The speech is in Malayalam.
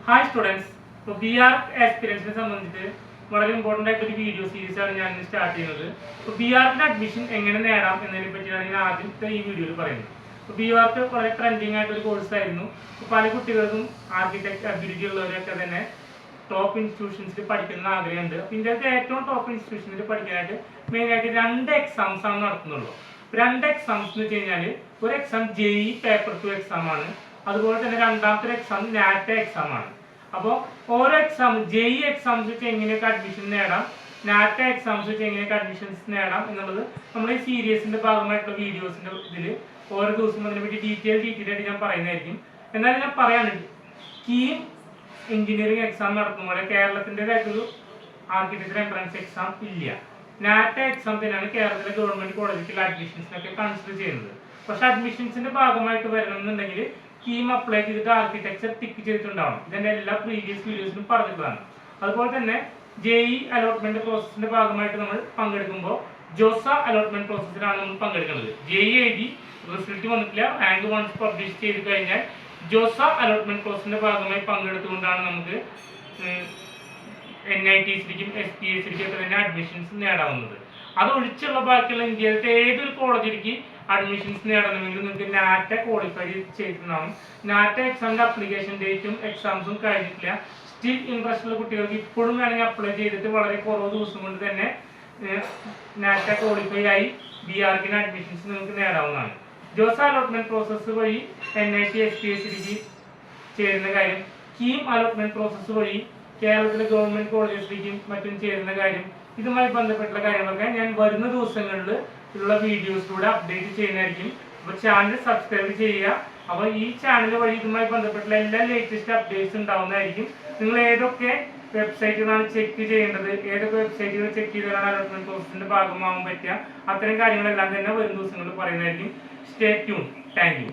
ഹായ് സ്റ്റുഡൻസ്, ഇപ്പോൾ BR എക്സ്പീരിയൻസിനെ സംബന്ധിച്ച് വളരെ ഇമ്പോർട്ടൻ്റ് ആയിട്ടൊരു വീഡിയോ സീരീസാണ് ഞാൻ സ്റ്റാർട്ട് ചെയ്യുന്നത്. ഇപ്പോൾ BRക്കിന് അഡ്മിഷൻ എങ്ങനെ നേടാം എന്നതിനെ പറ്റിയാണ് ഞാൻ ആദ്യത്തെ ഈ വീഡിയോയിൽ പറയുന്നത്. ഇപ്പോൾ BRക്ക് വളരെ ട്രെൻഡിങ് ആയിട്ടൊരു കോഴ്സായിരുന്നു. പല കുട്ടികൾക്കും ആർക്കിടെക്ട് അബിലിറ്റി ഉള്ളവരൊക്കെ തന്നെ ടോപ്പ് ഇൻസ്റ്റിറ്റ്യൂഷൻസിൽ പഠിക്കുന്ന ആഗ്രഹമുണ്ട്. അപ്പോൾ ഇന്ത്യയിലത്തെ ഏറ്റവും ടോപ്പ് ഇൻസ്റ്റിറ്റ്യൂഷൻസിൽ പഠിക്കാനായിട്ട് മെയിനായിട്ട് 2 എക്സാംസ് ആണ് നടത്തുന്നുള്ളൂ. 2 എക്സാംസ് എന്ന് വെച്ച് കഴിഞ്ഞാൽ ഒരു എക്സാം JEE പേപ്പർ 2 എക്സാം ആണ്. അതുപോലെ തന്നെ രണ്ടാമത്തെ എക്സാം NAT എക്സാം ആണ്. അപ്പോൾ ഓരോ എക്സാം JEE എക്സാംസ് വെച്ച് എങ്ങനെയൊക്കെ അഡ്മിഷൻ നേടാം, NAT എക്സാംസ് വെച്ച് എങ്ങനെയൊക്കെ അഡ്മിഷൻസ് നേടാം എന്നുള്ളത് നമ്മുടെ ഈ സീരീസിന്റെ ഭാഗമായിട്ടുള്ള വീഡിയോസിന്റെ ഇതിൽ ഓരോ ദിവസവും അതിനെപ്പറ്റി ഡീറ്റെയിൽ ആയിട്ട് ഞാൻ പറയുന്നതായിരിക്കും. എന്നാലും ഞാൻ പറയാനുണ്ട്, കീം എഞ്ചിനീയറിംഗ് എക്സാം നടത്തുമ്പോൾ കേരളത്തിൻ്റെതായിട്ടൊരു ആർക്കിടെക്ചർ എൻട്രൻസ് എക്സാം ഇല്ല. NAT എക്സാം തന്നെയാണ് കേരളത്തിലെ ഗവൺമെന്റ് കോളേജിലേക്കുള്ള അഡ്മിഷൻസിനൊക്കെ കൺസിഡർ ചെയ്യുന്നത്. പക്ഷെ അഡ്മിഷൻസിന്റെ ഭാഗമായിട്ട് വരണമെന്നുണ്ടെങ്കിൽ കീം അപ്ലൈ ചെയ്തിട്ട് ആർക്കിടെക്ചർ ടിക്ക് ചെയ്തിട്ടുണ്ടാവണം. ഇതിന്റെ എല്ലാ പ്രീവിയസ് വീഡിയോസിലും പറഞ്ഞിട്ടുള്ളതാണ്. അതുപോലെ തന്നെ JEE അലോട്ട്മെന്റ് പ്രോസസ്സിന്റെ ഭാഗമായിട്ട് നമ്മൾ പങ്കെടുക്കുമ്പോൾ ജോസ അലോട്ട്മെന്റ് പ്രോസസ്സിലാണ് നമ്മൾ പങ്കെടുക്കുന്നത്. JEE എഴുതി റിസൾട്ട് വന്നിട്ടില്ല, റാങ്ക് വൺസ് പബ്ലിഷ് ചെയ്ത് കഴിഞ്ഞാൽ ജോസ അലോട്ട്മെന്റ് പ്രോസസ്സിന്റെ ഭാഗമായി പങ്കെടുത്തുകൊണ്ടാണ് നമുക്ക് NITസിലേക്കും SPSസിലേക്കും ഒക്കെ തന്നെ അഡ്മിഷൻസ് നേടാവുന്നത്. അതൊഴിച്ചുള്ള ബാക്കിയുള്ള ഇന്ത്യയിലത്തെ ഏതൊരു കോളേജിലേക്ക് അഡ്മിഷൻസ് നേടണമെങ്കിൽ നിങ്ങൾക്ക് NAT ക്വാളിഫൈ ചെയ്തിട്ടുണ്ടാവും. NAT എക്സാമിന്റെ അപ്ലിക്കേഷൻ ഡേറ്റും എക്സാംസും കഴിഞ്ഞിട്ടില്ല. സ്റ്റിൽ ഇൻട്രസ്റ്റ് ഉള്ള കുട്ടികൾക്ക് ഇപ്പോഴും വേണമെങ്കിൽ അപ്ലൈ ചെയ്തിട്ട് വളരെ കുറവ് ദിവസം കൊണ്ട് തന്നെ NAT ക്വാളിഫൈ ആയി BRക്കിന് അഡ്മിഷൻസ് നിങ്ങൾക്ക് നേടാവുന്നതാണ്. ജോസ അലോട്ട്മെന്റ് പ്രോസസ്സ് വഴി NIT SPSസിലേക്ക് ചേരുന്ന കാര്യം, കീം അലോട്ട്മെന്റ് പ്രോസസ്സ് വഴി കേരളത്തിലെ ഗവൺമെന്റ് കോളേജസിലേക്കും മറ്റും ചേരുന്ന കാര്യം, ഇതുമായി ബന്ധപ്പെട്ടുള്ള കാര്യങ്ങളൊക്കെ ഞാൻ വരുന്ന ദിവസങ്ങളിൽ ഉള്ള വീഡിയോസിലൂടെ അപ്ഡേറ്റ് ചെയ്യുന്നതായിരിക്കും. അപ്പോൾ ചാനൽ സബ്സ്ക്രൈബ് ചെയ്യുക. അപ്പോൾ ഈ ചാനൽ വഴി ഇതുമായി ബന്ധപ്പെട്ടുള്ള എല്ലാ ലേറ്റസ്റ്റ് അപ്ഡേറ്റ്സ് ഉണ്ടാവുന്നതായിരിക്കും. നിങ്ങൾ ഏതൊക്കെ വെബ്സൈറ്റുകളാണ് ചെക്ക് ചെയ്യേണ്ടത്, ഏതൊക്കെ വെബ്സൈറ്റുകൾ ചെക്ക് ചെയ്താലാണ് അലോട്ട്മെന്റ് പ്രോസസ്സിന്റെ ഭാഗമാകാൻ പറ്റുക, അത്തരം കാര്യങ്ങളെല്ലാം തന്നെ വരും ദിവസങ്ങളിൽ പറയുന്നതായിരിക്കും. Stay tune. Thank you.